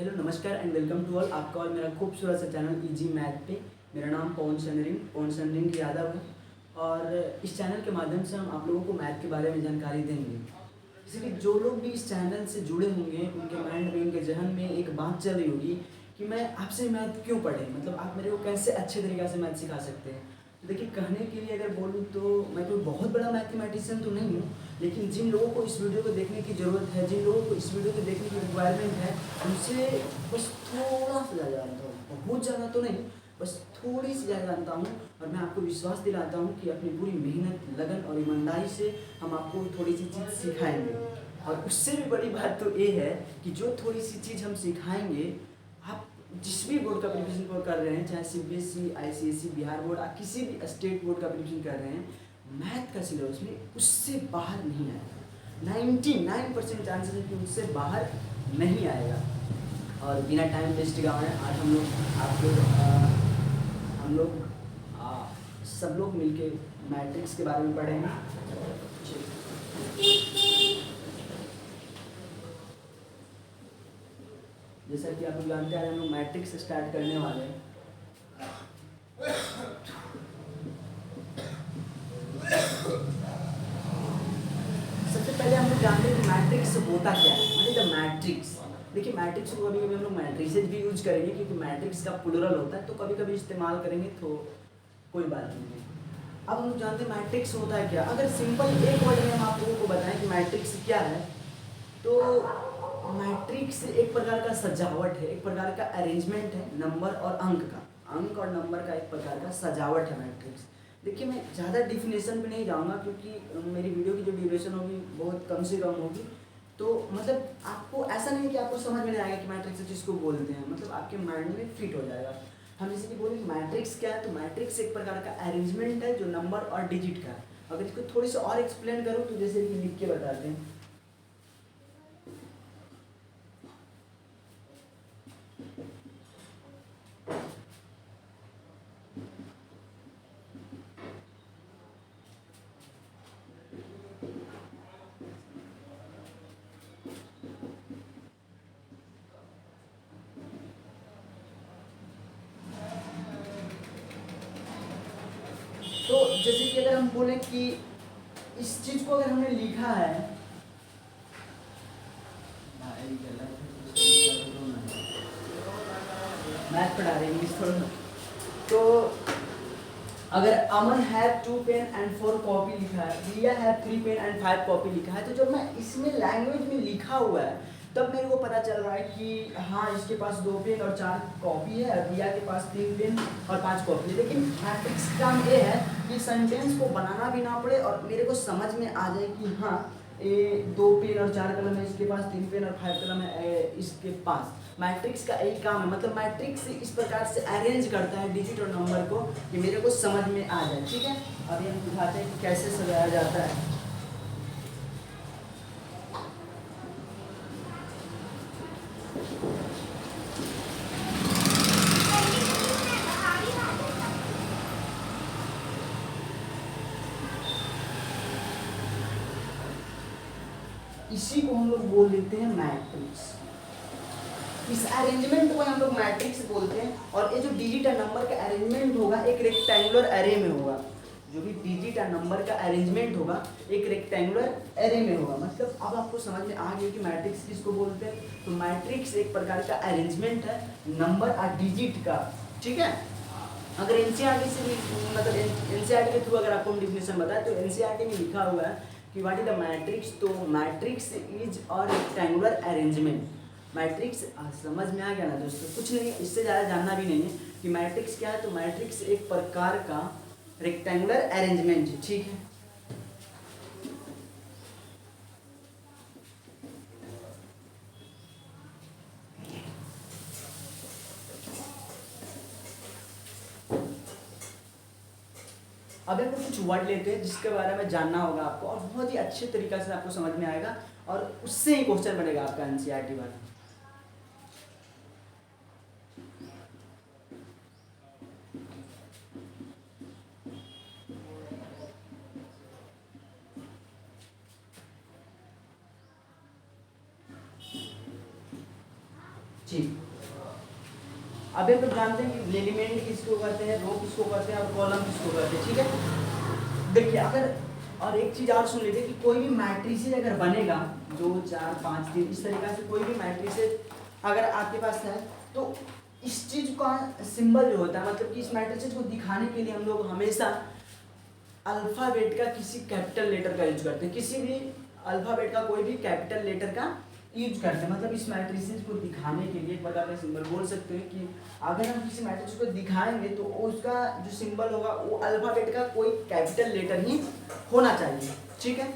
Hello नमस्कार and welcome to all. आपका और मेरा खूबसूरत सा चैनल इजी मैथ पे। मेरा नाम पवन चंद्रिंग यादव है और इस चैनल के माध्यम से हम आप लोगों को मैथ के बारे में जानकारी देंगे। इसलिए जो लोग भी इस चैनल से जुड़े होंगे उनके माइंड में, उनके जहन में एक बात चल रही होगी कि मैं आपसे मैथ क्यों पढ़े, मतलब आप मेरे को कैसे अच्छे तरीक़े से मैथ सिखा सकते हैं। तो देखिए, कहने के लिए अगर बोलूँ तो मैं कोई बहुत बड़ा मैथमेटिशियन तो नहीं हूँ, लेकिन जिन लोगों को इस वीडियो को देखने की ज़रूरत है, जिन लोगों को इस वीडियो को देखने की रिक्वायरमेंट है, उनसे बस थोड़ा सा ज़्यादा जानता हूँ। बहुत ज़्यादा तो नहीं, बस थोड़ी सी ज़्यादा जानता हूँ। और मैं आपको विश्वास दिलाता हूँ कि अपनी पूरी मेहनत, लगन और ईमानदारी से हम आपको थोड़ी सी चीज़ सिखाएंगे। और उससे भी बड़ी बात तो ये है कि जो थोड़ी सी चीज़ हम सिखाएंगे, आप जिस भी बोर्ड का प्रिपरेशन को कर रहे हैं, चाहे CBSE, ICSE, बिहार बोर्ड, आप किसी भी स्टेट बोर्ड का प्रिपरेशन कर रहे हैं, मैथ का सिलेबस में उससे बाहर नहीं आएगा। 99% चांसेस है कि उससे बाहर नहीं आएगा। और बिना टाइम वेस्ट गवाए आज हम लोग सब लोग मिलके मैट्रिक्स के बारे में पढ़ेंगे। जैसा कि आप लोग जानते हैं, हम लोग मैट्रिक्स स्टार्ट करने वाले हैं। सबसे पहले हम लोग जानते हैं कि मैट्रिक्स होता क्या है, मतलब द मैट्रिक्स। देखिए, मैट्रिक्स को कभी कभी हम लोग मैट्रिसेज भी यूज करेंगे, क्योंकि मैट्रिक्स का प्लुरल होता है, तो कभी कभी इस्तेमाल करेंगे, तो कोई बात नहीं है। अब हम लोग जानते हैं मैट्रिक्स होता है क्या। अगर सिंपल एक वर्ड में हम आप लोगों को बताएं कि मैट्रिक्स क्या है, तो मैट्रिक्स एक प्रकार का सजावट है, एक प्रकार का अरेंजमेंट है नंबर और अंक और नंबर का एक प्रकार का सजावट है मैट्रिक्स। देखिए, मैं ज़्यादा डिफिनेशन पे नहीं जाऊँगा, क्योंकि मेरी वीडियो की जो ड्यूरेशन होगी बहुत कम से कम होगी। तो मतलब आपको ऐसा नहीं कि आपको समझ में नहीं आएगा कि मैट्रिक्स जिसको बोलते हैं, मतलब आपके माइंड में फिट हो जाएगा। हम जैसे कि बोले कि मैट्रिक्स क्या है, तो मैट्रिक्स एक प्रकार का अरेंजमेंट है जो नंबर और डिजिट का है। अगर इसको थोड़ी सी और एक्सप्लेन करूँ तो जैसे कि लिख के बताते हैं। तो जैसे कि अगर हम बोले कि इस चीज को अगर हमने लिखा है, मैथ पढ़ा रहे इंग्लिश थोड़ा ना, तो अगर अमन हैव 2 पेन एंड 4 कॉपी लिखा है, रिया हैव 3 पेन एंड 5 कॉपी लिखा है, तो जब मैं इसमें लैंग्वेज में लिखा हुआ है तब मेरे को पता चल रहा है कि हाँ, इसके पास 2 पेन और 4 कॉपी है, रिया के पास 3 पेन और 5 कॉपी है। लेकिन मैट्रिक्स का काम ये है कि सेंटेंस को बनाना भी ना पड़े और मेरे को समझ में आ जाए कि हाँ, ये 2 पेन और 4 कलम है इसके पास, 3 पेन और 5 कलम है इसके पास। मैट्रिक्स का यही काम है, मतलब मैट्रिक्स इस प्रकार से अरेंज करता है डिजिट और नंबर को कि मेरे को समझ में आ जाए। ठीक है, अभी हम दिखाते हैं कि कैसे सजाया जाता है। इसी को हम लोग बोल देते हैं मैट्रिक्स। इस अरेंजमेंट को हम लोग मैट्रिक्स बोलते हैं। और ये जो डिजिट और नंबर का अरेंजमेंट होगा एक रेक्टेंगुलर एरे में होगा। जो भी डिजिट और नंबर का अरेंजमेंट होगा एक रेक्टेंगुलर एरे में होगा। मतलब अब आपको समझ में आ गया कि मैट्रिक्स किसको बोलते हैं। तो मैट्रिक्स एक प्रकार का अरेंजमेंट है नंबर और डिजिट का। ठीक है, अगर एनसीईआरटी से भी, मतलब एनसीईआरटी के थ्रू अगर आपको हम डिफिनेशन बताए, तो एनसीईआरटी में लिखा हुआ है कि व्हाट इज द मैट्रिक्स। तो matrix is a rectangular arrangement. Matrix समझ में आ गया ना दोस्तों, कुछ नहीं, इससे ज़्यादा जानना भी नहीं है कि मैट्रिक्स क्या है। तो मैट्रिक्स एक प्रकार का रेक्टेंगुलर अरेंजमेंट है। ठीक है, अब हम कुछ वर्ड लेते हैं जिसके बारे में जानना होगा आपको और बहुत ही अच्छे तरीके से आपको समझ में आएगा और उससे ही क्वेश्चन बनेगा आपका एनसीईआरटी वाला। ठीक, अभी हम लोग जानते हैं कि एलिमेंट किसको कहते हैं, रो किसको कहते हैं और कॉलम किसको कहते हैं। ठीक है, देखिए अगर और एक चीज़ और सुन लीजिए कि कोई भी मैट्रिसेज अगर बनेगा 2 4 5 3 इस तरीक़ा से कोई भी मैट्रिसेज अगर आपके पास है तो इस चीज़ का सिंबल जो होता है, मतलब कि इस मैट्रिसेज को दिखाने के लिए हम लोग हमेशा अल्फ़ाबेट का किसी कैपिटल लेटर का यूज करते हैं, किसी भी अल्फ़ाबेट का कोई भी कैपिटल लेटर का यूज करते हैं। मतलब इस मैट्रिसेज को दिखाने के लिए एक प्रकार का सिंबल बोल सकते हैं कि अगर हम किसी मैट्रिक्स को दिखाएंगे तो उसका जो सिंबल होगा वो अल्फ़ाबेट का कोई कैपिटल लेटर ही होना चाहिए। ठीक है,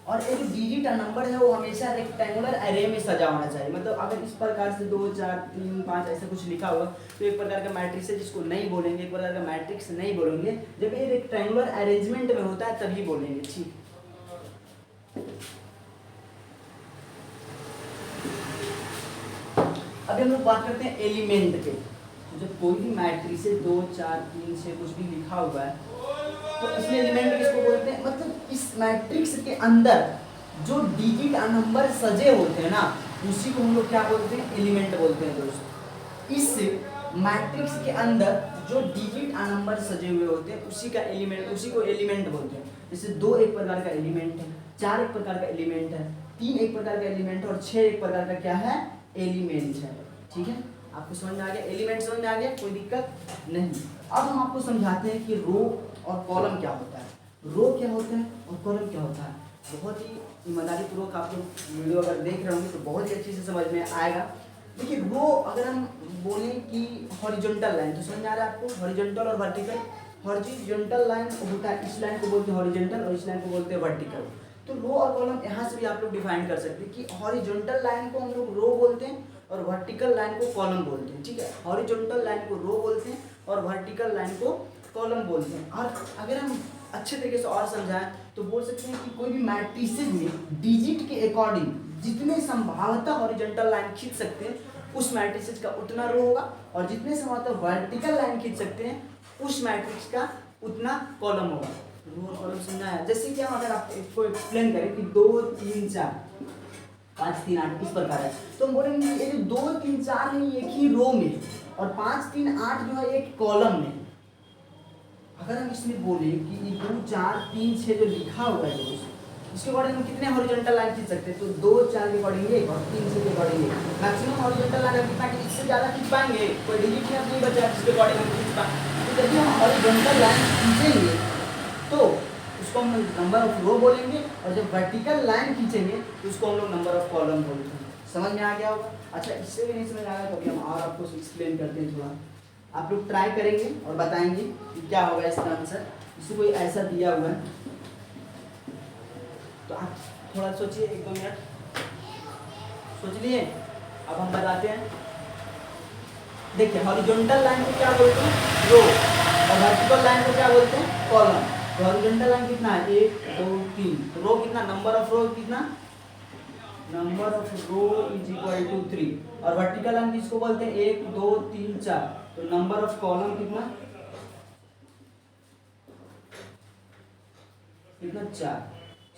और एक डिजिट नंबर है वो हमेशा रेक्टेंगुलर एरे में सजा होना चाहिए। मतलब अगर इस प्रकार से 2 4 3 5 ऐसा कुछ लिखा हुआ तो एक प्रकार का मैट्रिक्स है जिसको नहीं बोलेंगे, एक प्रकार का मैट्रिक्स नहीं बोलेंगे। जब ये रेक्टेंगुलर अरेंजमेंट में होता है तभी बोलेंगे। ठीक, अभी हम लोग बात करते हैं एलिमेंट पे। तो जब कोई भी मैट्रिक्स 2 4 3 6 कुछ भी लिखा हुआ है तो इसमें एलिमेंट किसको बोलते हैं, मतलब इस मैट्रिक्स के अंदर जो डिजिट नंबर सजे होते हैं ना उसी को हम लोग क्या बोलते हैं, एलिमेंट बोलते हैं दोस्तों। इस मैट्रिक्स के अंदर जो डिजिट नंबर सजे हुए होते हैं उसी का एलिमेंट, उसी को एलिमेंट बोलते हैं। जैसे 2 एक प्रकार का एलिमेंट है, 4 एक प्रकार का एलिमेंट है, 3 एक प्रकार का एलिमेंट है और 6 एक प्रकार का क्या है, एलिमेंट है। ठीक है, आपको समझ में आ गया, एलिमेंट समझ में आ गया, कोई दिक्कत नहीं। अब हम आपको समझाते हैं कि रो और कॉलम क्या होता है, रो क्या होता है और कॉलम क्या होता है। बहुत ही ईमानदारी पूर्वक आप लोग वीडियो अगर देख रहे होंगे तो बहुत ही अच्छे से समझ में आएगा। देखिए रो अगर हम बोलें कि हॉरिजॉन्टल लाइन, तो समझ में आ रहा है आपको, हॉरिजॉन्टल और वर्टिकल। हॉरिजॉन्टल लाइन होता है, इस लाइन को बोलते हैं हॉरिजॉन्टल और इस लाइन को बोलते हैं वर्टिकल। तो रो और कॉलम यहाँ से भी आप लोग डिफाइन कर सकते हैं कि हॉरिजॉन्टल लाइन को हम लोग रो बोलते हैं और वर्टिकल लाइन को कॉलम बोलते हैं। ठीक है, हॉरिजॉन्टल लाइन को रो बोलते हैं और वर्टिकल लाइन को कॉलम बोलते हैं। और अगर हम अच्छे तरीके से और समझाएं तो बोल सकते हैं कि कोई भी मैट्रिसेज में डिजिट के अकॉर्डिंग जितने संभावतः हॉरिजॉन्टल लाइन खींच सकते हैं उस मैट्रिसेज का उतना रो होगा और जितने संभावतः वर्टिकल लाइन खींच सकते हैं उस मैट्रिक्स का उतना कॉलम होगा। रो और कॉलम समझाया, जैसे कि हम अगर आपको एक्सप्लेन करें कि 2 3 4 5 3 8 इस प्रकार है तो हम बोलेंगे ये जो 2 3 4 है एक ही रो में और 5 3 8 जो है एक कॉलम में। अगर हम इसमें बोले कि ये 2 4 3 6 जो लिखा हुआ है दोस्त इसके अकॉर्डिंग हम कितने हॉरिजॉन्टल लाइन खींच सकते हैं, तो 2 4 के अकॉर्डिंग एक और 3 6 के अकॉर्डिंग एक। मैक्सिमम हॉरिजॉन्टल लाइन कितना कि इससे ज़्यादा खींच पाएंगे, कोई डिजिट नहीं बचा जिसके अकॉर्डिंग हम खींच पाएंगे। तो जब हम हॉरिजॉन्टल लाइन खींचेंगे तो उसको हम नंबर ऑफ रो बोलेंगे और जब वर्टिकल लाइन खींचेंगे तो उसको हम लोग नंबर ऑफ कॉलम बोलते हैं। समझ में आ गया होगा। अच्छा, इससे भी नहीं समझ आया तो अभी हम और आपको एक्सप्लेन करते हैं थोड़ा, आप लोग ट्राई करेंगे और बताएंगे कि क्या होगा इसका आंसर। इसको कोई ऐसा दिया हुआ है तो आप थोड़ा सोचिए, 1 2 मिनट सोच लिए, अब हम बताते हैं। देखिए हॉरिजॉन्टल लाइन को क्या बोलते हैं, रो, और वर्टिकल लाइन को क्या बोलते हैं, कॉलम। तो हॉरिजॉन्टल लाइन कितना है 1 2 3, तो रो कितना, नंबर ऑफ रो कितना, number of row is equal to 3। और वर्टिकल लाइन किसको बोलते हैं 1 2 3 4, तो नंबर ऑफ कॉलम कितना कितना 4।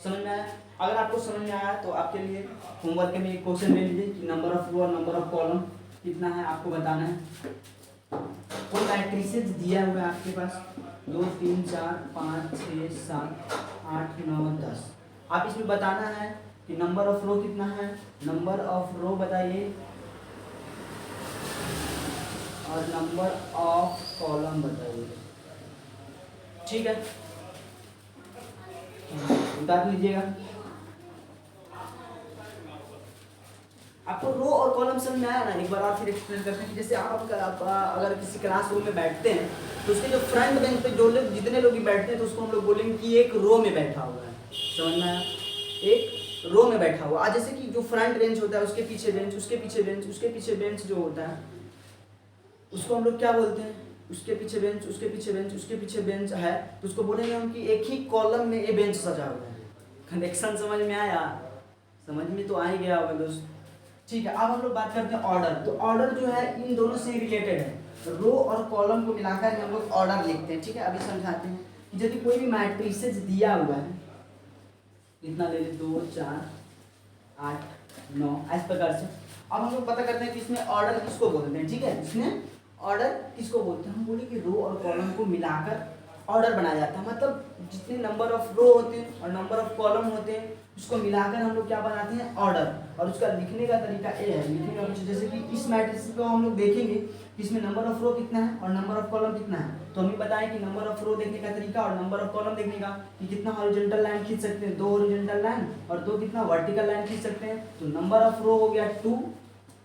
समझ में आया। अगर आपको समझ में आया तो आपके लिए होमवर्क में एक क्वेश्चन ले लीजिए कि नंबर ऑफ रो और नंबर ऑफ कॉलम कितना है आपको बताना है। कोई मैट्रिसेस दिया हुआ है आपके पास 2 3 4 5 6 7 8 9 10, आप इसमें बताना है कि नंबर ऑफ रो कितना है, नंबर ऑफ रो बताइए और नंबर ऑफ कॉलम बताइए। ठीक है, बता लीजिएगा। आपको रो और कॉलम समझ में आया ना, एक बार और फिर एक्सप्लेन करते हैं। जैसे आप अगर किसी क्लासरूम में बैठते हैं तो उसके जो फ्रंट बेंच पे जो लोग जितने लोग भी बैठते हैं तो उसको हम लोग बोलेंगे कि एक रो में बैठा हुआ है। समझ में आया, एक रो में बैठा हुआ। आज जैसे कि जो फ्रंट बेंच होता है उसके पीछे बेंच, उसके पीछे बेंच, उसके पीछे बेंच जो होता है उसको हम लोग क्या बोलते हैं, उसके पीछे बेंच, उसके पीछे बेंच, उसके पीछे बेंच है तो उसको बोलेंगे हम कि एक ही कॉलम में ये बेंच सजा हुआ है। कनेक्शन समझ में आया, समझ में तो आ ही गया होगा दोस्त। ठीक है, अब हम लोग बात करते हैं ऑर्डर। तो ऑर्डर जो है इन दोनों से रिलेटेड है, रो और कॉलम को मिलाकर हम लोग ऑर्डर लिखते हैं। ठीक है, अभी समझाते हैं कि यदि कोई भी मैट्रिसेस दिया हुआ है, इतना ले लीजिए 2 4 8 9 इस प्रकार से, अब हम लोग पता करते हैं कि इसमें ऑर्डर किसको बोलते हैं, ठीक है। इसमें ऑर्डर किसको बोलते हैं, हम बोले कि रो और कॉलम को मिलाकर ऑर्डर बनाया जाता है। मतलब जितने नंबर ऑफ रो होते हैं और नंबर ऑफ कॉलम होते हैं उसको मिलाकर हम लोग क्या बनाते हैं, ऑर्डर। और उसका लिखने का तरीका ये है, लिखने का कुछ जैसे कि इस मैट्रिक्स को हम लोग देखेंगे कि इसमें नंबर ऑफ रो कितना है और नंबर ऑफ कॉलम कितना है। तो हमें बताएं कि नंबर ऑफ रो देखने का तरीका और नंबर ऑफ कॉलम देखने का कि कितना हॉरिजॉन्टल लाइन खींच सकते हैं, 2 हॉरिजॉन्टल लाइन और 2 कितना वर्टिकल लाइन खींच सकते हैं। तो नंबर ऑफ रो हो गया 2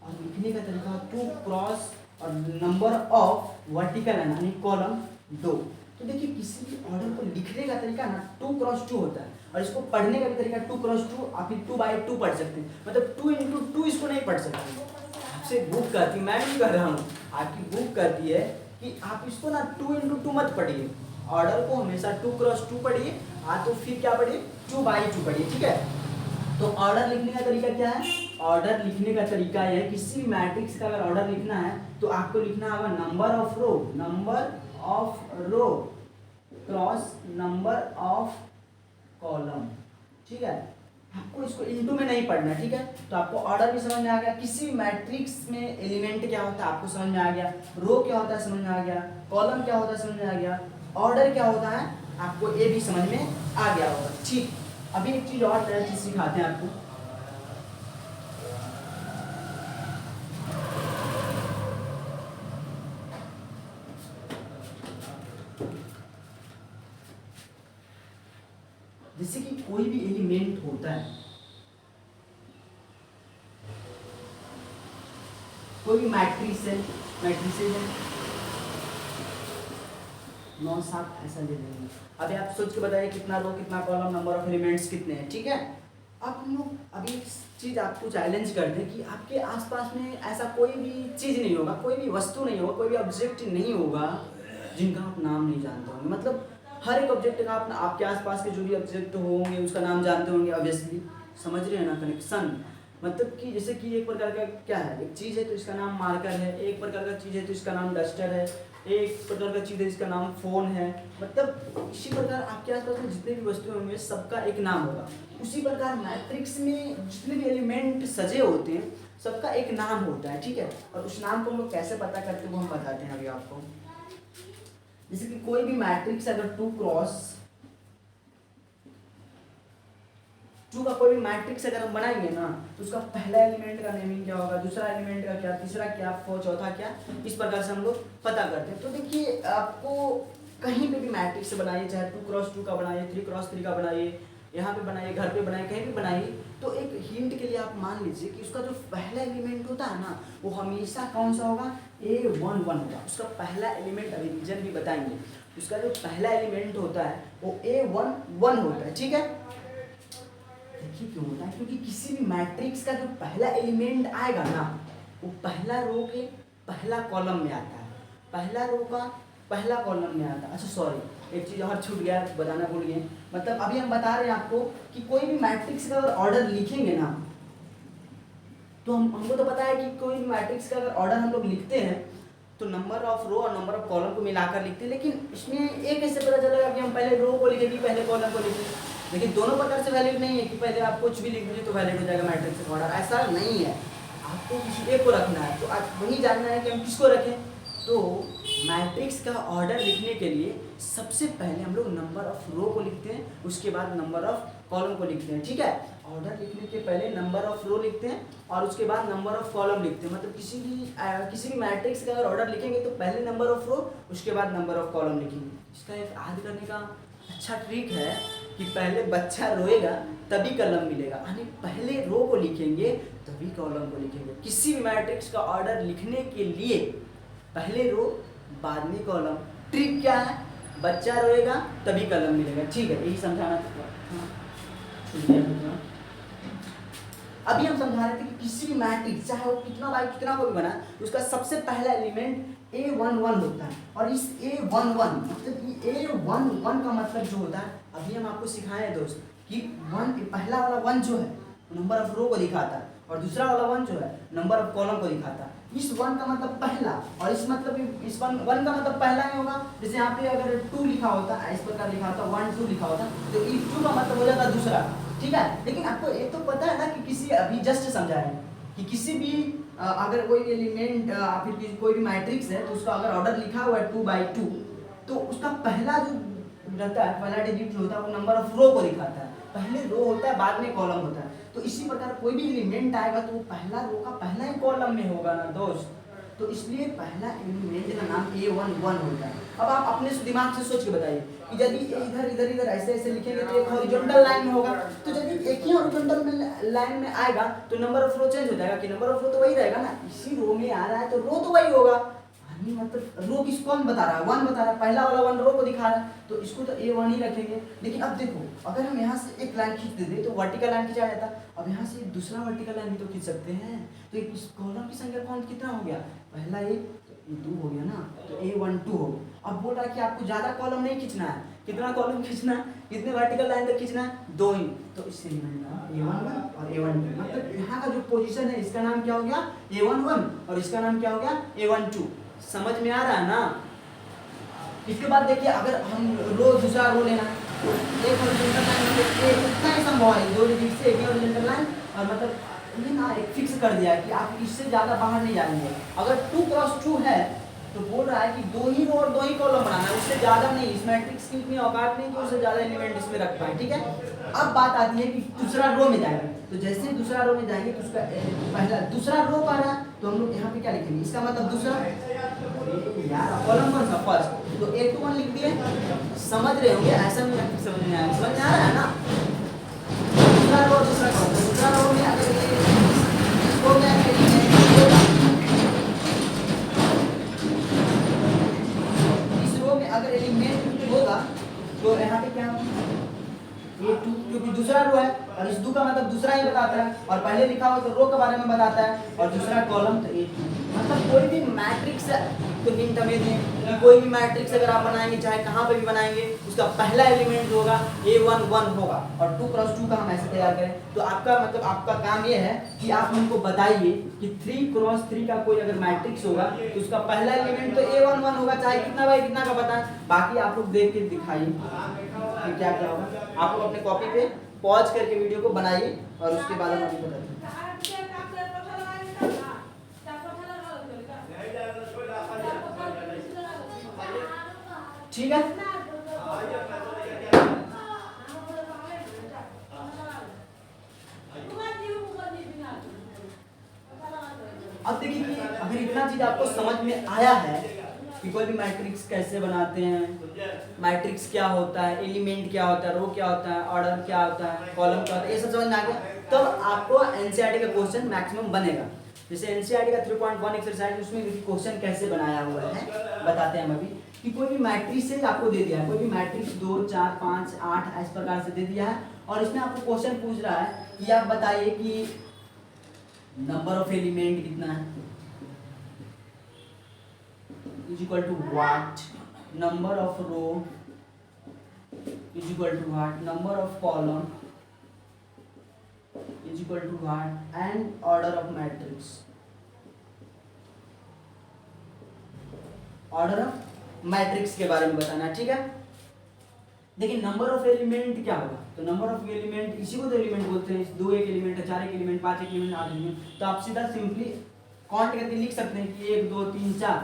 और लिखने का तरीका 2 क्रॉस और नंबर ऑफ वर्टिकल लाइन यानी कॉलम 2। तो देखिए किसी भी ऑर्डर को लिखने का तरीका ना 2 क्रॉस 2 होता है और इसको पढ़ने का भी तरीका 2 क्रॉस 2, आप फिर 2/2 पढ़ सकते हैं। मतलब 2 × 2 इसको नहीं पढ़ सकते। आपसे बुक कहती, मैं नहीं कर रहा हूँ, आपकी बुक कहती है कि आप इसको ना 2 × 2 मत पढ़िए, ऑर्डर को हमेशा 2 क्रॉस 2 पढ़िए, तो फिर क्या पढ़िए 2/2 पढ़िए, ठीक है। तो ऑर्डर लिखने का तरीका क्या है, ऑर्डर लिखने का तरीका यह है किसी भी मैट्रिक्स का अगर ऑर्डर लिखना है तो आपको लिखना होगा number of row cross number of column, ठीक है। आपको इसको इनटू में नहीं पढ़ना, ठीक है। तो आपको ऑर्डर भी समझ में आ गया, किसी भी मैट्रिक्स में एलिमेंट क्या होता है आपको समझ में आ गया, रो क्या होता है समझ में आ गया, कॉलम क्या होता है समझ में आ गया, ऑर्डर क्या होता है आपको ये भी समझ में आ गया होगा, ठीक। अभी एक चीज और नया चीज सिखाते हैं आपको। जैसे कि कोई भी एलिमेंट होता है, कोई भी मैट्रिक्स है, मैट्रिसेज है 9 7 ऐसा ले लेंगे। अभी आप सोच के बताइए कितना रो कितना कॉलम, नंबर ऑफ एलिमेंट्स कितने हैं, ठीक है। अब हम लोग अभी एक चीज़ आपको चैलेंज करते हैं कि आपके आसपास में ऐसा कोई भी चीज़ नहीं होगा, कोई भी वस्तु नहीं होगा, कोई भी ऑब्जेक्ट नहीं होगा जिनका आप नाम नहीं जानते होंगे। मतलब हर एक ऑब्जेक्ट का आप आपके आसपास के जो भी ऑब्जेक्ट होंगे उसका नाम जानते होंगे ऑब्वियसली, समझ रहे हैं ना कनेक्शन। मतलब कि जैसे कि एक प्रकार का क्या है, एक चीज़ है तो इसका नाम मार्कर है, एक प्रकार का चीज़ है तो इसका नाम डस्टर है, एक प्रकार का चीज़ है जिसका नाम फ़ोन है। मतलब इसी प्रकार आपके आसपास में जितने भी वस्तुएं होंगे सबका एक नाम होगा। उसी प्रकार मैट्रिक्स में जितने भी एलिमेंट सजे होते हैं सबका एक नाम होता है, ठीक है। और उस नाम को हम लोग कैसे पता करते हैं वो हम बताते हैं अभी आपको। जैसे कि कोई भी मैट्रिक्स अगर 2 क्रॉस 2 का कोई भी मैट्रिक्स अगर हम बनाएंगे ना तो उसका पहला एलिमेंट का नेमिंग क्या होगा, दूसरा एलिमेंट का क्या, तीसरा क्या, चौथा क्या, इस प्रकार से हम लोग पता करते हैं। तो देखिए आपको कहीं पे भी मैट्रिक्स बनाइए, चाहे 2 क्रॉस 2 का बनाइए, 3 क्रॉस 3 का बनाइए, यहाँ पे बनाइए, घर पे बनाइए, कहीं भी बनाइए, तो एक हिंट के लिए आप मान लीजिए कि उसका जो पहला एलिमेंट होता है ना वो हमेशा कौन सा होगा, A11 होगा। उसका पहला एलिमेंट अभी रीजन भी बताएंगे, उसका जो पहला एलिमेंट होता है वो A11 होता है, ठीक है। देखिए क्यों होता है, क्योंकि किसी भी मैट्रिक्स का जो पहला एलिमेंट आएगा ना वो पहला रो के पहला कॉलम में आता है, पहला रो का पहला कॉलम में आता है। अच्छा सॉरी एक चीज़ और छूट गया, बताना भूल गए। मतलब अभी हम बता रहे हैं आपको कि कोई भी मैट्रिक्स का अगर ऑर्डर लिखेंगे ना तो हमको तो पता है कि कोई भी मैट्रिक्स का अगर ऑर्डर हम लोग लिखते हैं तो नंबर ऑफ रो और नंबर ऑफ कॉलम को मिलाकर लिखते हैं। लेकिन इसमें एक कैसे पता चलेगा कि हम पहले रो को लिखेंगे पहले कॉलम को लिखेंगे। लेकिन दोनों प्रकार से वैलिड नहीं है कि पहले आप कुछ भी लिख दीजिए तो वैलिड हो जाएगा मैट्रिक्स का ऑर्डर, ऐसा नहीं है। आपको किसी एक को रखना है, तो आज वही जानना है कि हम किसको रखें। तो मैट्रिक्स का ऑर्डर लिखने के लिए सबसे पहले हम लोग नंबर ऑफ रो को लिखते हैं, उसके बाद नंबर ऑफ कॉलम को लिखते हैं, ठीक है। ऑर्डर लिखने के पहले नंबर ऑफ रो लिखते हैं और उसके बाद नंबर ऑफ कॉलम लिखते हैं। मतलब किसी भी मैट्रिक्स का अगर ऑर्डर लिखेंगे तो पहले नंबर ऑफ रो उसके बाद नंबर ऑफ कॉलम लिखेंगे। इसका एक याद करने का अच्छा ट्रिक है कि पहले बच्चा रोएगा तभी कलम मिलेगा, यानी पहले रो को लिखेंगे तभी कॉलम को लिखेंगे। किसी भी मैट्रिक्स का ऑर्डर लिखने के लिए पहले रो बाद में कॉलम। ट्रिक क्या है, बच्चा रोएगा तभी कलम मिलेगा, ठीक है। यही समझाना था। अभी हम समझा रहे थे कि किसी भी मैट्रिक्स चाहे वो कितना बाई कितना को भी बना उसका सबसे पहला एलिमेंट A11 होता है। और इस A11 मतलब A11 का मतलब जो होता है अभी हम आपको सिखाए हैं दोस्त कि पहला वाला 1 जो है नंबर ऑफ रो को दिखाता है और दूसरा वाला 1 जो है नंबर ऑफ कॉलम को दिखाता है। इस 1 का मतलब पहला और इस 1 का मतलब पहला नहीं होगा। जैसे यहाँ पे अगर 2 लिखा होता है इस प्रकार लिखा होता 1 2 लिखा होता तो इस 2 का मतलब हो जाता दूसरा, ठीक है। लेकिन आपको ये तो पता है ना कि किसी अभी जस्ट समझा है कि किसी भी अगर कोई भी एलिमेंट फिर कोई भी मैट्रिक्स है तो उसका अगर ऑर्डर लिखा हुआ है 2/2, तो उसका पहला जो रहता है, पहला डिजिट जो होता है वो नंबर ऑफ रो को दिखाता है। पहले रो होता है, बाद में कॉलम होता है। तो इसी प्रकार कोई भी एलिमेंट आएगा तो वो पहला रो का पहला ही कॉलम में होगा ना दोस्त। तो इसलिए पहला एलिमेंट का नाम A11 होता है। अब आप अपने दिमाग से सोच के बताइए कि यदि इधर इधर इधर ऐसे ऐसे लिखेंगे तो एक हॉरिजॉन्टल लाइन में होगा। तो यदि एक ही हॉरिजॉन्टल में लाइन में आएगा तो नंबर ऑफ रो चेंज हो जाएगा कि नंबर ऑफ रो तो वही रहेगा ना। इसी रो में आ रहा है तो रो तो वही होगा। मतलब रो किस कौन बता रहा है, 1 बता रहा है, पहला वाला 1 रो को दिखा रहा है, तो इसको तो A1 ही रखेंगे। लेकिन अब देखो, अगर हम यहाँ से एक लाइन खींच देते तो वर्टिकल लाइन खींचा जाता। अब यहाँ से दूसरा वर्टिकल लाइन भी तो खींच सकते हैं। तो इस कॉलम की संख्या कौन कितना हो गया, पहला 1 तो 2 हो गया ना, तो A12 हो। अब बोल रहा है कि आपको ज्यादा कॉलम नहीं खींचना है। कितना कॉलम खींचना है, कितने वर्टिकल लाइन तक खींचना है, 2 ही। तो इससे A11 और A12, मतलब यहाँ का जो पोजीशन है इसका नाम क्या हो गया A11 और इसका नाम क्या हो गया A12। समझ में आ रहा है ना। इसके बाद देखिए, अगर हम रो दूसरा रो लेना, तो एक हॉरिजॉन्टल लाइन मतलब इतना ही संभव है, 2 डिजिट से एक हॉरिजॉन्टल लाइन, और मतलब ये ना एक फिक्स कर दिया है कि आप इससे ज़्यादा बाहर नहीं जाएंगे। अगर 2x2 है तो बोल रहा है कि 2 ही रो और 2 ही कॉलम बनाना है, उससे ज़्यादा नहीं। इस मैट्रिक्स की इतनी औकात नहीं कि उससे ज़्यादा एलिमेंट इसमें रख पाए, ठीक है। अब बात आती है कि दूसरा रो में जाएंगे, तो जैसे दूसरा रो में जाएंगे तो उसका पहला दूसरा रो पा रहा है तो हम लोग यहाँ पे क्या लिखेंगे, इसका मतलब दूसरा यार कॉलम कौन सा, फर्स्ट, तो A21 लिख दिए। समझ रहे होंगे, ऐसा नहीं समझ में आया, समझ में आ रहा है ना। दूसरा रो दूसरा कॉलम, दूसरा रो में अगर इसको क्या अगर एलिमेंट होगा तो यहाँ पे क्या होगा A2, क्योंकि दूसरा रो है और इस 2 का मतलब दूसरा ही बताता है, और पहले लिखा हुआ तो रो के बारे में बताता है, और दूसरा कॉलम तो A2। मतलब कोई भी मैट्रिक्स तो हिंट हमें दें कि कोई भी मैट्रिक्स अगर आप बनाएंगे, चाहे कहाँ पे भी बनाएंगे, उसका पहला एलिमेंट होगा A11 होगा, और 2x2 का हम ऐसे तैयार करें। तो आपका मतलब आपका काम ये है कि आप हमको बताइए कि 3x3 का कोई अगर मैट्रिक्स होगा तो उसका पहला एलिमेंट तो A11 होगा, चाहे कितना बाई कितना का बताएं। बाकी आप लोग देख के दिखाइए कि क्या क्या होगा। आप लोग अपने कॉपी पे पॉज करके वीडियो को बनाइए और उसके बाद हम आपको बताते हैं, ठीक है। अब देखिए कि अगर इतना चीज आपको समझ में आया है कि कोई भी मैट्रिक्स कैसे बनाते हैं, मैट्रिक्स क्या होता है, एलिमेंट क्या होता है, रो क्या होता है, ऑर्डर क्या होता है, कॉलम क्या होता है, ये सब समझ में आ गया, तब तो आपको एनसीईआरटी का क्वेश्चन मैक्सिमम बनेगा। जैसे एनसीईआरटी का 3.1 एक्सरसाइज, उसमें देखिए क्वेश्चन कैसे बनाया हुआ है बताते हैं हम अभी। कि कोई भी मैट्रिक्स आपको दे दिया है, कोई भी मैट्रिक्स 2, 4, 5, 8 इस प्रकार से दे दिया है, और इसमें आपको क्वेश्चन पूछ रहा है कि आप बताइए कि नंबर ऑफ एलिमेंट कितना है, is equal to what, number of row is equal to what, number of column is equal to what, and order of matrix, order of matrix के बारे में बताना, ठीक है। देखिए नंबर ऑफ एलिमेंट क्या होगा, तो नंबर ऑफ एलिमेंट इसी को तो एलिमेंट बोलते हैं। 2 एक एलिमेंट है, 4 एक एलिमेंट, 5 एक एलिमेंट, 8 एलिमेंट। तो आप सीधा सिंपली काउंट करके लिख सकते हैं कि 1 2 3 4,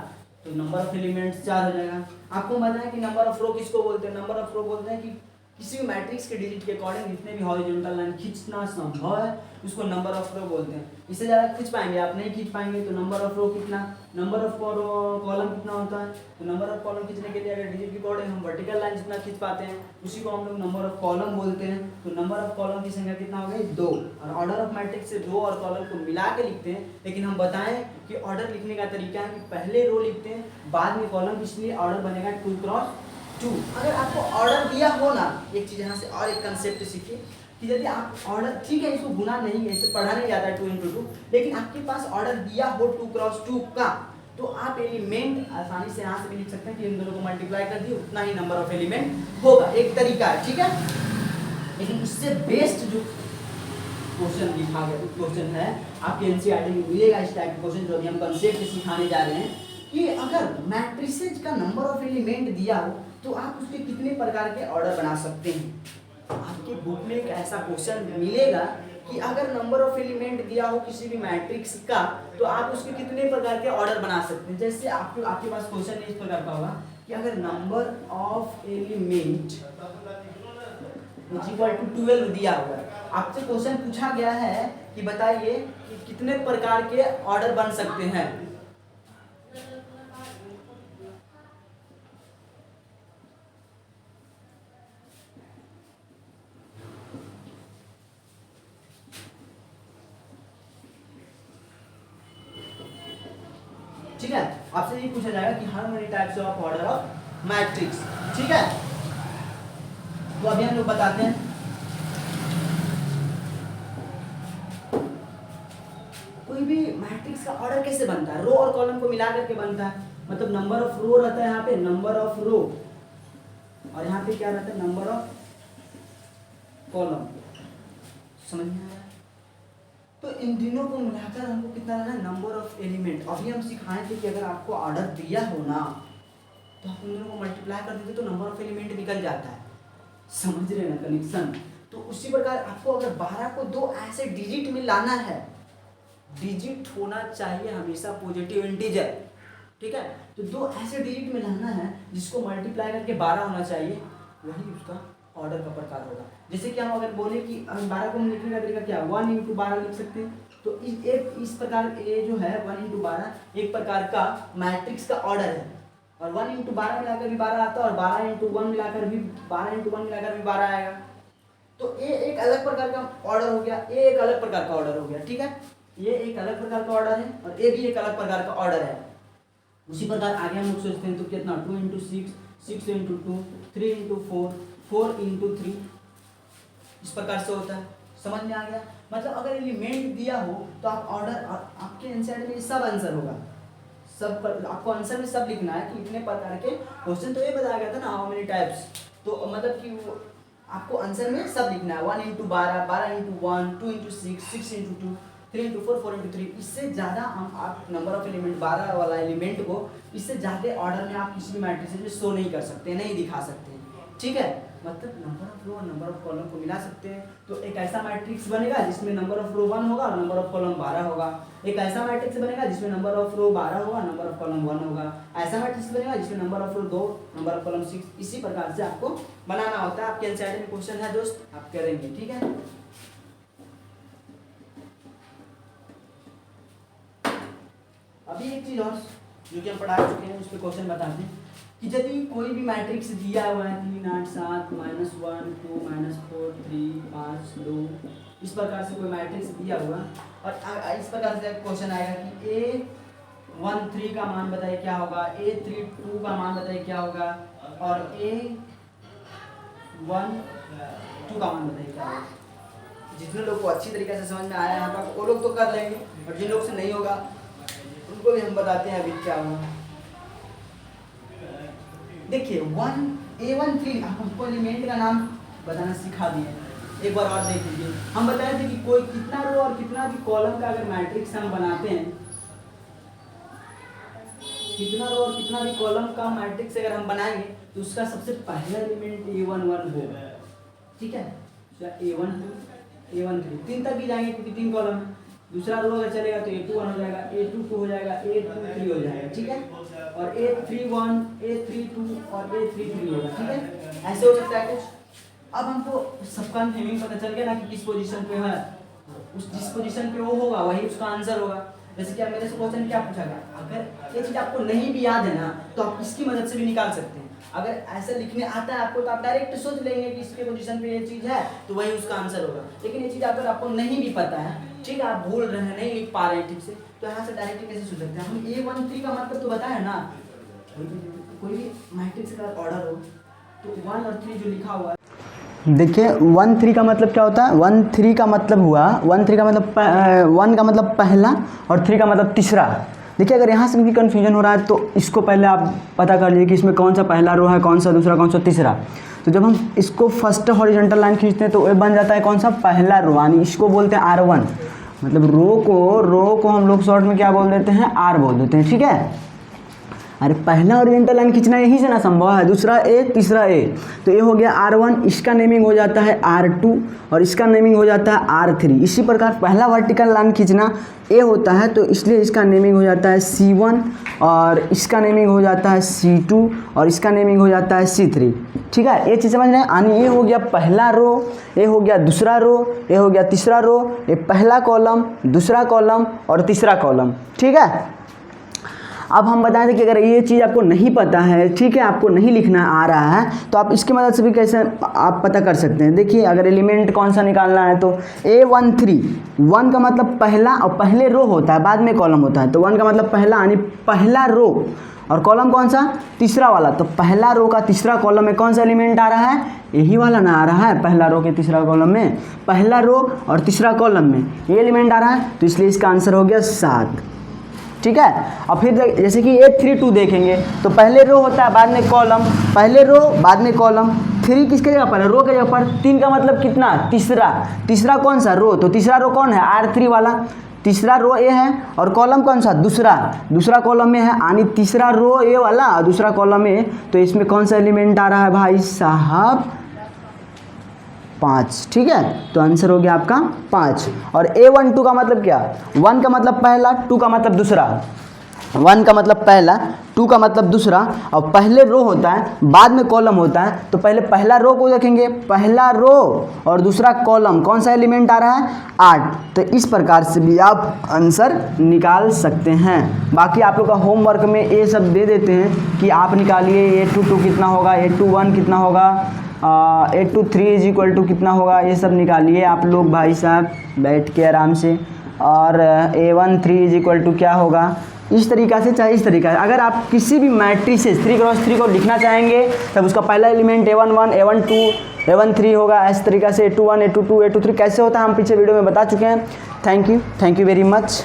तो नंबर ऑफ एलिमेंट्स 4 हो जाएगा। आपको पता है कि नंबर ऑफ रो किसको बोलते हैं, नंबर ऑफ रो बोलते हैं कि किसी भी मैट्रिक्स के डिजिट के अकॉर्डिंग जितने भी हॉरिजॉन्टल लाइन खींचना संभव है उसको नंबर ऑफ रो बोलते हैं। इससे ज़्यादा खींच पाएंगे आप नहीं खींच पाएंगे, तो नंबर ऑफ रो कितना, नंबर ऑफ कॉलम कितना होता है, तो नंबर ऑफ कॉलम खींचने के लिए अगर डिजिट के अकॉर्डिंग हम वर्टिकल लाइन जितना खींच पाते हैं उसी को हम लोग नंबर ऑफ कॉलम बोलते हैं। तो नंबर ऑफ कॉलम की संख्या कितना हो गई 2, और ऑर्डर ऑफ मैट्रिक्स से रो और कॉलम को मिला के लिखते हैं। लेकिन हम बताएं कि ऑर्डर लिखने का तरीका है कि पहले रो लिखते हैं बाद में कॉलम, इसलिए ऑर्डर बनेगा 2x2। अगर आपको ऑर्डर दिया हो ना, एक चीज़ यहाँ से और एक कंसेप्ट सीखिए कि यदि आप ऑर्डर, ठीक है इसको गुना नहीं, ऐसे पढ़ा नहीं जाता है 2 × 2, लेकिन आपके पास ऑर्डर दिया हो 2x2 का, तो आप एलिमेंट आसानी से यहाँ से भी लिख सकते हैं कि इन दोनों को मल्टीप्लाई कर दिए उतना ही नंबर ऑफ एलिमेंट होगा, एक तरीका है, ठीक है। लेकिन उससे बेस्ट जो क्वेश्चन लिखा गया क्वेश्चन है आपके एनसीईआरटी में मिलेगा, इस टाइप के क्वेश्चन जो अभी हम कंसेप्ट सिखाने जा रहे हैं कि अगर मैट्रिसेज का नंबर ऑफ एलिमेंट दिया हो तो आप उसके कितने प्रकार के ऑर्डर बना सकते हैं। आपके बुक में एक ऐसा क्वेश्चन मिलेगा कि अगर नंबर ऑफ एलिमेंट दिया हो किसी भी मैट्रिक्स का तो आप उसके कितने प्रकार के ऑर्डर बना सकते हैं। जैसे आपके पास क्वेश्चन इस प्रकार का होगा कि अगर number of element equal to 12 दिया हुआ है, आपसे क्वेश्चन पूछा गया है कि बताइए कि कितने प्रकार के ऑर्डर बन सकते हैं। ठीक है, आपसे ये पूछा जाएगा कि how many types of order of matrix. ठीक है, तो अभी हम लोग बताते हैं। कोई भी मैट्रिक्स का ऑर्डर कैसे बनता है, रो और कॉलम को मिला करके बनता है। मतलब नंबर ऑफ रो रहता है यहाँ पे, नंबर ऑफ रो, और यहाँ पे क्या रहता है, नंबर ऑफ कॉलम। समझ में आ रहा है? तो इन तीनों को मिलाकर हमको कितना रहना है, नंबर ऑफ एलिमेंट। अभी हम सिखाए थे कि अगर आपको ऑर्डर दिया हो ना तो आप इन दोनों को मल्टीप्लाई कर देते तो नंबर ऑफ एलिमेंट निकल जाता है। समझ रहे ना कनेक्शन? तो उसी प्रकार आपको अगर 12 को 2 ऐसे डिजिट में लाना है, डिजिट होना चाहिए हमेशा पॉजिटिव इंटीजर। ठीक है, तो 2 ऐसे डिजिट में लाना है जिसको मल्टीप्लाई करके 12 होना चाहिए, वही उसका ऑर्डर का प्रकार होगा। जैसे कि हम अगर बोले कि 12 को हम लिखने का तरीका क्या, 1 इंटू 12 लिख सकते हैं। तो इस प्रकार ये जो है 1 इंटू 12 एक प्रकार का मैट्रिक्स का ऑर्डर है, और 1 इंटू 12 मिलाकर भी 12 आता है, और 12 इंटू 1 मिलाकर भी 12 आएगा। तो ये एक अलग प्रकार का ऑर्डर हो गया, ये एक अलग प्रकार का ऑर्डर हो गया। ठीक है, ये एक अलग प्रकार का ऑर्डर है और ये भी एक अलग प्रकार का ऑर्डर है। उसी प्रकार आगे हम लोग सोचते हैं तो कितना, 2 इंटू 6, 6 इंटू 2, 3 इंटू 4, 4 इंटू 3, इस प्रकार से होता है। समझ में आ गया? मतलब अगर एलिमेंट दिया हो तो आप ऑर्डर, आपके आंसर में सब आंसर होगा, सब पर आपको आंसर में सब लिखना है कि इतने प्रकार के क्वेश्चन। तो ये बताया गया था ना हाउ मेनी टाइप्स, तो मतलब कि वो आपको आंसर में सब लिखना है। 1 into 12, 12 into 1, 2 into 6, 6 into 2, 3 into 4, 4 into 3। इससे ज़्यादा आप नंबर ऑफ एलिमेंट 12 वाला एलिमेंट को इससे ज़्यादा ऑर्डर में आप किसी भी मैट्रिक्स में शो नहीं कर सकते, नहीं दिखा सकते। ठीक है, मतलब नंबर ऑफ रो और नंबर ऑफ कॉलम को मिला सकते हैं। तो एक ऐसा मैट्रिक्स बनेगा जिसमें नंबर ऑफ रो 1 होगा और नंबर ऑफ कॉलम 12 होगा। एक ऐसा मैट्रिक्स बनेगा जिसमें नंबर ऑफ रो 12 होगा, नंबर ऑफ कॉलम 1 होगा। ऐसा मैट्रिक्स बनेगा जिसमें number of row 2, number of column 6। इसी प्रकार से आपको बनाना होता है। आपके एनसीईआरटी में क्वेश्चन है दोस्त, आप करेंगे। ठीक है, अभी एक चीज और जो कि हम पढ़ा चुके हैं उस पर क्वेश्चन बताते हैं कि यदि कोई भी मैट्रिक्स दिया हुआ है 3, 8, 7, -1, 2, -4, 3, 5, 2, इस प्रकार से कोई मैट्रिक्स दिया हुआ, और इस प्रकार से क्वेश्चन आएगा कि A13 का मान बताइए क्या होगा, A32 का मान बताइए क्या होगा, और A12 का मान बताइए क्या होगा। जितने लोग को अच्छी तरीके से समझ में आया यहाँ तक वो लोग तो कर लेंगे, और जिन लोग से नहीं होगा उनको भी हम बताते हैं अभी क्या होगा। देखिए A13 हमको एलिमेंट का नाम बताना सिखा दिए। एक बार और देख लीजिए, हम बताए थे कि कोई कितना रो और कितना भी कॉलम का अगर मैट्रिक्स हम बनाते हैं, कितना रो और कितना भी कॉलम का मैट्रिक्स अगर हम बनाएंगे तो उसका सबसे पहला एलिमेंट A11 होगा। ठीक है, A12, A13 3 तक भी जाएंगे क्योंकि 3 कॉलम है। दूसरा रो अगर चलेगा तो A21 हो जाएगा, A22 हो जाएगा, A23 हो जाएगा। ठीक है, और A31, A32 और A33 होगा। ठीक है, ऐसे हो सकता है कुछ। अब हमको सबका नेमिंग पता चल गया ना कि किस पोजीशन पे है, उस जिस पोजीशन पे वो होगा वही उसका आंसर होगा। जैसे कि मेरे से क्वेश्चन क्या पूछा गया, अगर ये चीज़ आपको नहीं भी याद है ना तो आप इसकी मदद से भी निकाल सकते हैं। अगर ऐसे लिखने आता है आपको तो आप डायरेक्ट सोच लेंगे कि इसके पोजीशन पे ये चीज़ है तो वही उसका आंसर होगा। लेकिन ये चीज़ अगर आपको नहीं भी पता है, ठीक है, आप भूल रहे हैं, नहीं लिख पा रहे हैं ठीक से, तो यहाँ से डायरेक्ट कैसे सोच सकते हैं। हम A13 का मतलब तो बताया ना, कोई भी मैट्रिक्स का ऑर्डर हो तो 1 और 3 जो लिखा हुआ है, देखिए 1 3 का मतलब क्या होता है। 1 3 का मतलब हुआ, 1 3 का मतलब 1 का मतलब पहला और 3 का मतलब तीसरा। देखिए अगर यहाँ से भी कन्फ्यूजन हो रहा है तो इसको पहले आप पता कर लीजिए कि इसमें कौन सा पहला रो है, कौन सा दूसरा, कौन सा तीसरा। तो जब हम इसको फर्स्ट हॉरिजॉन्टल लाइन खींचते हैं तो ये बन जाता है कौन सा, पहला रो, यानी इसको बोलते हैं R1। मतलब रो को हम लोग शॉर्ट में क्या बोल देते हैं, R बोल देते हैं। ठीक है, अरे पहला ओरिजेंटल लाइन खींचना यहीं से ना संभव है, दूसरा ए तीसरा ए, तो ये हो गया R1, इसका नेमिंग हो जाता है R2 और इसका नेमिंग हो जाता है R3। इसी प्रकार पहला वर्टिकल लाइन खींचना ए होता है तो इसलिए इसका नेमिंग हो जाता है C1 और इसका नेमिंग हो जाता है C2 और इसका नेमिंग हो जाता है C3। ठीक है, ये चीज़ समझ रहे हैं। यानी ये हो गया पहला रो, ये हो गया दूसरा रो, ये हो गया तीसरा रो, ये पहला कॉलम, दूसरा कॉलम और तीसरा कॉलम। ठीक है, अब हम बताएं थे कि अगर ये चीज़ आपको नहीं पता है, ठीक है, आपको नहीं लिखना आ रहा है, तो आप इसकी मदद से भी कैसे आप पता कर सकते हैं। देखिए, अगर एलिमेंट कौन सा निकालना है तो A13, 1 का मतलब पहला और पहले रो होता है, बाद में कॉलम होता है, तो 1 का मतलब पहला यानी पहला रो, और कॉलम कौन सा, तीसरा वाला। तो पहला रो का तीसरा कॉलम में कौन सा एलिमेंट आ रहा है, यही वाला ना आ रहा है, पहला रो के तीसरा कॉलम में, पहला रो और तीसरा कॉलम में ये एलिमेंट आ रहा है, तो इसलिए इसका आंसर हो गया 7। ठीक है, और फिर जैसे कि 832 देखेंगे तो पहले रो होता है, बाद में कॉलम, पहले रो बाद में कॉलम, 3 किसके जगह पर है, रो के जगह पर, 3 का मतलब कितना, तीसरा, तीसरा कौन सा, रो, तो तीसरा रो कौन है, R3 वाला, तीसरा रो ए है, और कॉलम कौन सा, दूसरा, दूसरा कॉलम में है, यानी तीसरा रो ए वाला और दूसरा कॉलम ए, तो इसमें कौन सा एलिमेंट आ रहा है भाई साहब, 5। ठीक है, तो आंसर हो गया आपका 5। और A12 का मतलब क्या, 1 का मतलब पहला, 2 का मतलब दूसरा, 1 का मतलब पहला, 2 का मतलब दूसरा, और पहले रो होता है, बाद में कॉलम होता है, तो पहले पहला रो को देखेंगे, पहला रो और दूसरा कॉलम, कौन सा एलिमेंट आ रहा है, 8। तो इस प्रकार से भी आप आंसर निकाल सकते हैं। बाकी आप लोग का होमवर्क में ये सब दे देते हैं कि आप निकालिए A22 कितना होगा, A21 कितना होगा, 823 इज इक्वल टू कितना होगा, ये सब निकालिए आप लोग भाई साहब बैठ के आराम से, और A13 इज इक्वल टू क्या होगा, इस तरीक़ा से, चाहे इस तरीका है। अगर आप किसी भी मैट्रिसेस 3x3 को लिखना चाहेंगे तब उसका पहला एलिमेंट A11, A12, A13 होगा, इस तरीक़ा से A21, A22, A23 कैसे होता है हम पीछे वीडियो में बता चुके हैं। Thank you very much.